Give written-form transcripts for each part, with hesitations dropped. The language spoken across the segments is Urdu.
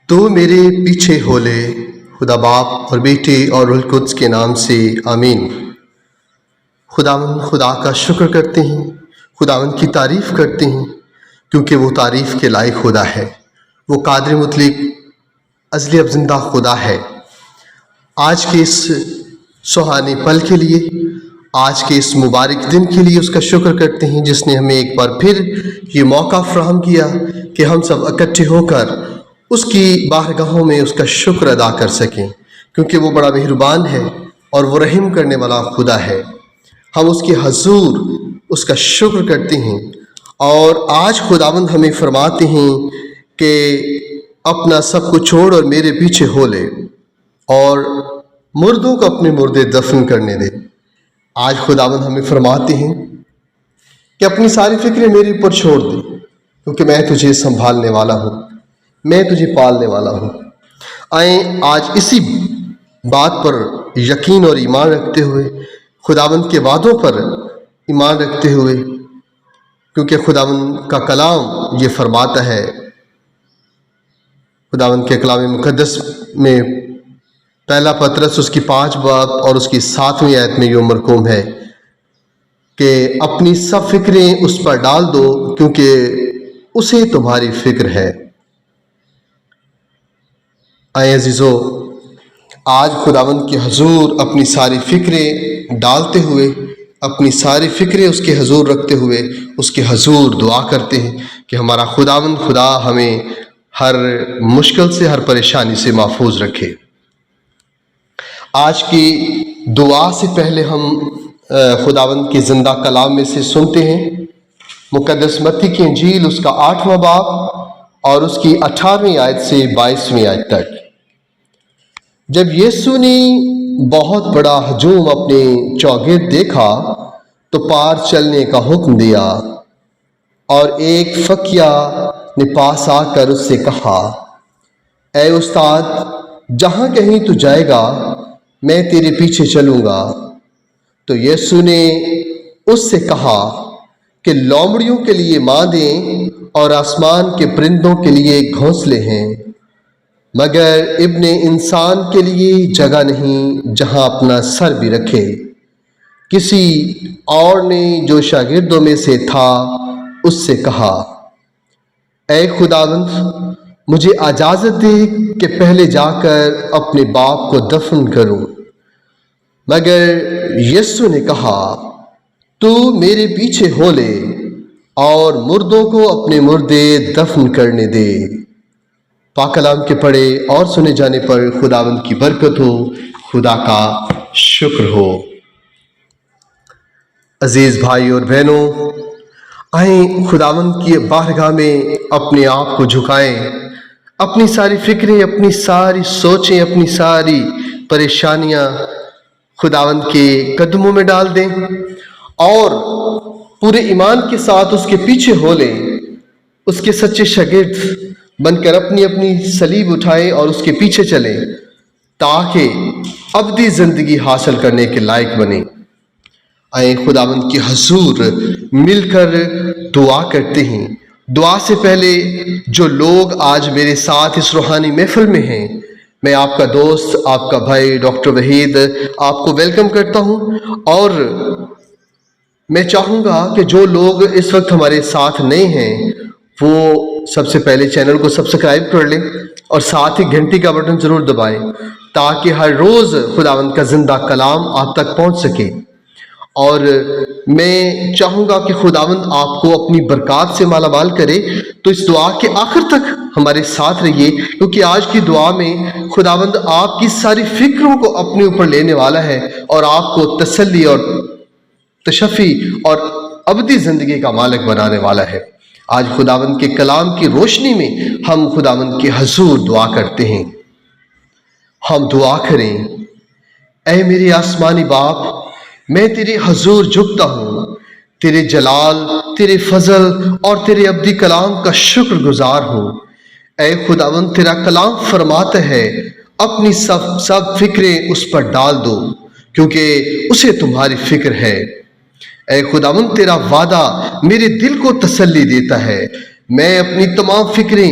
تو میرے پیچھے ہو لے، خدا باپ اور بیٹے اور روح القدس کے نام سے آمین۔ خداوند خدا کا شکر کرتے ہیں، خداوند کی تعریف کرتے ہیں، کیونکہ وہ تعریف کے لائق خدا ہے۔ وہ قادر مطلق ازلی اب زندہ خدا ہے۔ آج کے اس سہانے پل کے لیے، آج کے اس مبارک دن کے لیے اس کا شکر کرتے ہیں، جس نے ہمیں ایک بار پھر یہ موقع فراہم کیا کہ ہم سب اکٹھے ہو کر اس کی بارگاہوں میں اس کا شکر ادا کر سکیں، کیونکہ وہ بڑا مہربان ہے اور وہ رحم کرنے والا خدا ہے۔ ہم اس کے حضور اس کا شکر کرتے ہیں، اور آج خداوند ہمیں فرماتے ہیں کہ اپنا سب کچھ چھوڑ اور میرے پیچھے ہو لے اور مردوں کو اپنے مردے دفن کرنے دے۔ آج خداوند ہمیں فرماتے ہیں کہ اپنی ساری فکریں میرے اوپر چھوڑ دے، کیونکہ میں تجھے سنبھالنے والا ہوں، میں تجھے پالنے والا ہوں۔ آئیں آج اسی بات پر یقین اور ایمان رکھتے ہوئے، خداوند کے وعدوں پر ایمان رکھتے ہوئے، کیونکہ خداوند کا کلام یہ فرماتا ہے، خداوند کے کلام مقدس میں پہلا پطرس اس کی 5 باب اور اس کی 7ویں آیت میں یہ مرقوم ہے کہ اپنی سب فکریں اس پر ڈال دو، کیونکہ اسے تمہاری فکر ہے۔ آئے عزیزو، آج خداوند کے حضور اپنی ساری فکریں ڈالتے ہوئے، اپنی ساری فکریں اس کے حضور رکھتے ہوئے اس کے حضور دعا کرتے ہیں کہ ہمارا خداوند خدا ہمیں ہر مشکل سے، ہر پریشانی سے محفوظ رکھے۔ آج کی دعا سے پہلے ہم خداوند کے زندہ کلام میں سے سنتے ہیں مقدس متی کی انجیل، اس کا 8واں باب اور اس کی 18ویں آیت سے 22ویں آیت تک۔ جب یسوع نے بہت بڑا ہجوم اپنے چوگرد دیکھا تو پار چلنے کا حکم دیا، اور ایک فقیہ نے پاس آ کر اس سے کہا، اے استاد، جہاں کہیں تو جائے گا میں تیرے پیچھے چلوں گا۔ تو یسوع نے اس سے کہا کہ لومڑیوں کے لیے ماندیں اور آسمان کے پرندوں کے لیے گھونسلے ہیں، مگر ابن انسان کے لیے جگہ نہیں جہاں اپنا سر بھی رکھے۔ کسی اور نے جو شاگردوں میں سے تھا اس سے کہا، اے خداوند، مجھے اجازت دے کہ پہلے جا کر اپنے باپ کو دفن کروں۔ مگر یسوع نے کہا، تو میرے پیچھے ہو لے اور مردوں کو اپنے مردے دفن کرنے دے۔ پاک کلام کے پڑھے اور سنے جانے پر خداوند کی برکت ہو، خدا کا شکر ہو۔ عزیز بھائی اور بہنوں، آئیں خداوند کی بارگاہ میں اپنے آپ کو جھکائیں، اپنی ساری فکریں، اپنی ساری سوچیں، اپنی ساری پریشانیاں خداوند کے قدموں میں ڈال دیں اور پورے ایمان کے ساتھ اس کے پیچھے ہو لیں، اس کے سچے شاگرد بن کر اپنی اپنی صلیب اٹھائیں اور اس کے پیچھے چلیں، تاکہ ابدی زندگی حاصل کرنے کے لائق بنیں۔ آئیں خداوند کے حضور مل کر دعا کرتے ہیں۔ دعا سے پہلے جو لوگ آج میرے ساتھ اس روحانی محفل میں ہیں، میں آپ کا دوست، آپ کا بھائی ڈاکٹر وحید آپ کو ویلکم کرتا ہوں، اور میں چاہوں گا کہ جو لوگ اس وقت ہمارے ساتھ نئے ہیں وہ سب سے پہلے چینل کو سبسکرائب کر لیں اور ساتھ ہی گھنٹی کا بٹن ضرور دبائیں، تاکہ ہر روز خداوند کا زندہ کلام آپ تک پہنچ سکے۔ اور میں چاہوں گا کہ خداوند آپ کو اپنی برکات سے مالا مال کرے، تو اس دعا کے آخر تک ہمارے ساتھ رہیے، کیونکہ آج کی دعا میں خداوند آپ کی ساری فکروں کو اپنے اوپر لینے والا ہے اور آپ کو تسلی اور تشفی اور ابدی زندگی کا مالک بنانے والا ہے۔ آج خداوند کے کلام کی روشنی میں ہم خداوند کے حضور دعا کرتے ہیں۔ ہم دعا کریں، اے میرے آسمانی باپ، میں تیرے حضور جھکتا ہوں، تیرے جلال، تیرے فضل اور تیرے ابدی کلام کا شکر گزار ہوں۔ اے خداوند، تیرا کلام فرماتا ہے، اپنی سب فکریں اس پر ڈال دو، کیونکہ اسے تمہاری فکر ہے۔ اے خداوند، تیرا وعدہ میرے دل کو تسلی دیتا ہے۔ میں اپنی تمام فکریں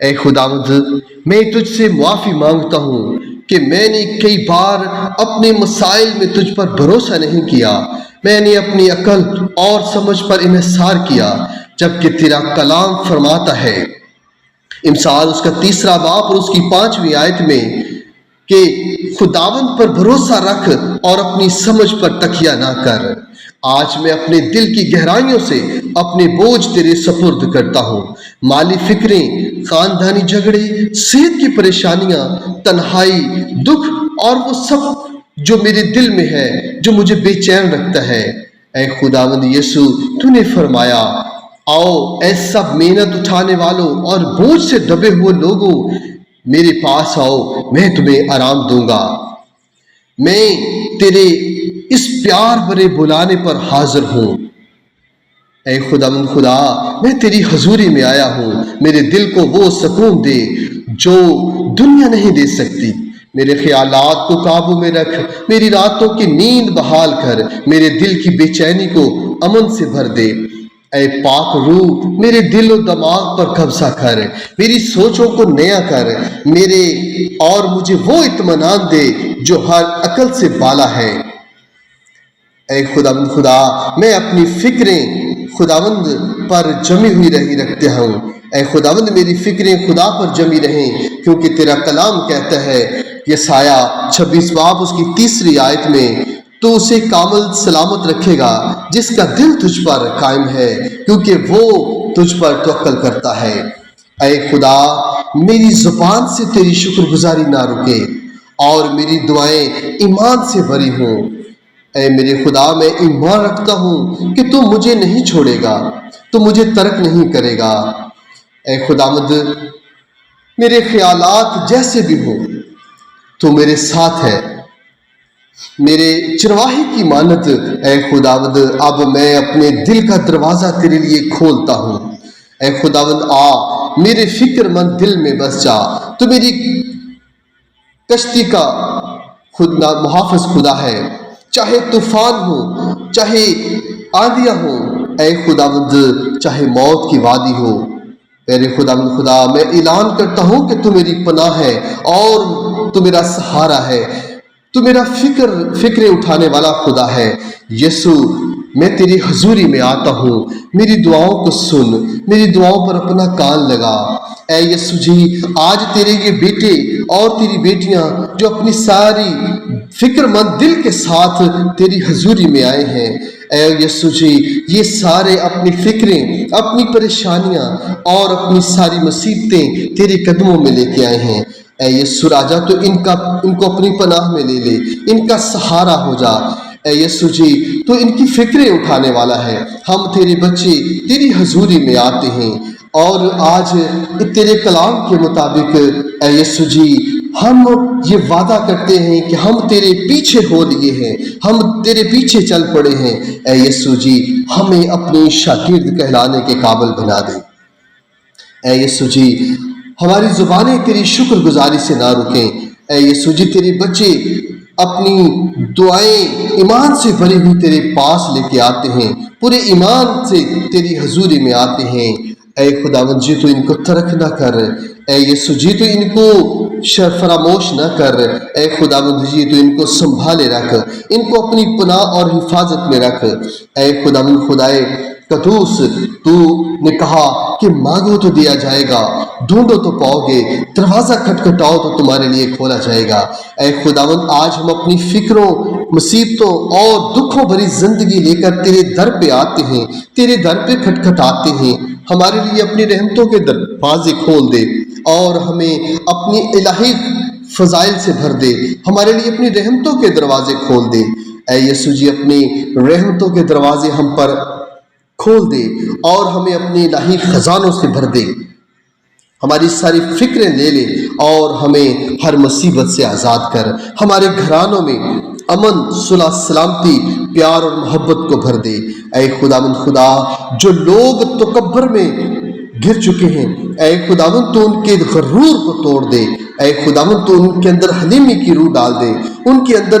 اے خداوند میں تجھ سے معافی مانگتا ہوں کہ میں نے کئی بار اپنے مسائل میں تجھ پر بھروسہ نہیں کیا، میں نے اپنی عقل اور سمجھ پر انحصار کیا، جبکہ تیرا کلام فرماتا ہے امثال اس کا 3 باب اور اس کی 5ویں آیت میں کہ خداوند پر بھروسہ رکھ اور اپنی سمجھ پر تکیہ نہ کر۔ آج میں اپنے دل کی گہرائیوں سے اپنے بوجھ تیرے سپرد کرتا ہوں۔ مالی فکریں، خاندانی جھگڑے، صحت کی پریشانیاں، تنہائی، دکھ اور وہ سب جو میرے دل میں ہے جو مجھے بے چین رکھتا ہے۔ اے خداوند یسوع، تو نے فرمایا آؤ اے سب محنت اٹھانے والوں اور بوجھ سے دبے ہوئے لوگوں، میرے پاس آؤ، میں تمہیں آرام دوں گا۔ میں تیرے اس پیار بھرے بلانے پر حاضر ہوں۔ اے خداوند خدا، میں تیری حضوری میں آیا ہوں، میرے دل کو وہ سکون دے جو دنیا نہیں دے سکتی۔ میرے خیالات کو قابو میں رکھ، میری راتوں کی نیند بحال کر، میرے دل کی بے چینی کو امن سے بھر دے۔ اے پاک روح، میرے دل و دماغ پر قبضہ کر، میری سوچوں کو نیا کر، مجھے وہ اطمینان دے جو ہر عقل سے بالا ہے۔ اے خداوند خدا، میں اپنی فکریں خداوند پر جمی ہوئی رکھتے ہوں۔ اے خداوند، میری فکریں خدا پر جمی رہیں، کیونکہ تیرا کلام کہتا ہے یسایہ 26 باب اس کی 3 آیت میں تو اسے کامل سلامت رکھے گا جس کا دل تجھ پر قائم ہے، کیونکہ وہ تجھ پر توکل کرتا ہے۔ اے خدا، میری زبان سے تیری شکر گزاری نہ رکے اور میری دعائیں ایمان سے بھری ہوں۔ اے میرے خدا، میں ایمان رکھتا ہوں کہ تو مجھے نہیں چھوڑے گا، تو مجھے ترک نہیں کرے گا۔ اے خداوند، میرے خیالات جیسے بھی ہوں تو میرے ساتھ ہے، میرے چرواہی کی مانت۔ اے خداوند، اب میں اپنے دل کا دروازہ تیرے لیے کھولتا ہوں۔ اے خداوند، آ میرے فکر مند دل میں بس جا، تو میری کشتی کا محافظ خدا ہے، چاہے طوفان ہو، چاہے آندیاں ہو، اے خداوند، چاہے موت کی وادی ہو۔ میرے خداوند خدا، میں اعلان کرتا ہوں کہ تو میری پناہ ہے اور تو میرا سہارا ہے، تو میرا فکریں اٹھانے والا خدا ہے۔ یسوع، میں تیری حضوری میں آتا ہوں، میری دعاؤں کو سن، میری دعاؤں پر اپنا کان لگا۔ اے یسوع جی، آج تیرے یہ بیٹے اور تیری بیٹیاں جو اپنی ساری فکر مند دل کے ساتھ تیری حضوری میں آئے ہیں، اے یسوع جی، یہ سارے اپنی فکریں، اپنی پریشانیاں اور اپنی ساری مصیبتیں تیرے قدموں میں لے کے آئے ہیں۔ اے یسوع راجا، تو ان کو اپنی پناہ میں لے لے، ان کا سہارا ہو جا۔ اے یسوع جی، تو ان کی فکریں اٹھانے والا ہے۔ ہم تیرے بچے تیری حضوری میں آتے ہیں اور آج تیرے کلام کے مطابق اے یسوع جی، ہم یہ وعدہ کرتے ہیں کہ ہم تیرے پیچھے ہو لیے ہیں، ہم تیرے پیچھے چل پڑے ہیں۔ اے یسوع جی، ہمیں اپنے شاگرد کہلانے کے قابل بنا دے۔ اے یسوع جی، ہماری زبانیں تیری شکر گزاری سے نہ رکیں۔ اے یسوع جی، تیرے بچے اپنی دعائیں ایمان سے بھری ہوئی تیرے پاس لے کے آتے ہیں، پورے ایمان سے تیری حضوری میں آتے ہیں۔ اے خداوند جی، تو ان کو ترک نہ کر۔ اے یسوع جی، تو ان کو فراموش نہ کر۔ اے خداوند جی، تو ان کو سنبھالے رکھ، ان کو اپنی پناہ اور حفاظت میں رکھ۔ اے خداوند خدائے قدوس، تو نے کہا کہ مانگو تو دیا جائے گا، ڈھونڈو تو پاؤ گے، دروازہ کھٹکھٹاؤ تو تمہارے لیے کھولا جائے گا۔ اے خداوند، آج ہم اپنی فکروں، مصیبتوں اور دکھوں بھری زندگی لے کر تیرے در پہ آتے ہیں، تیرے در پہ کھٹکھٹاتے ہیں۔ ہمارے لیے اپنی رحمتوں کے دروازے کھول دے اور ہمیں اپنی الہی فضائل سے بھر دے، ہمارے لیے اپنی رحمتوں کے دروازے کھول دے۔ اے یسوع جی، اپنی رحمتوں کے دروازے ہم پر کھول دے اور ہمیں اپنے الہی خزانوں سے بھر دے، ہماری ساری فکریں لے لے اور ہمیں ہر مصیبت سے آزاد کر۔ ہمارے گھرانوں میں امن، صلح، سلامتی، پیار اور محبت کو بھر دے۔ اے خداوند خدا، جو لوگ تکبر میں گر چکے ہیں، اے خداوند تو ان کے غرور کو توڑ دے۔ اے خداوند تو ان کے اندر حلیمی کی روح ڈال دے، ان کے اندر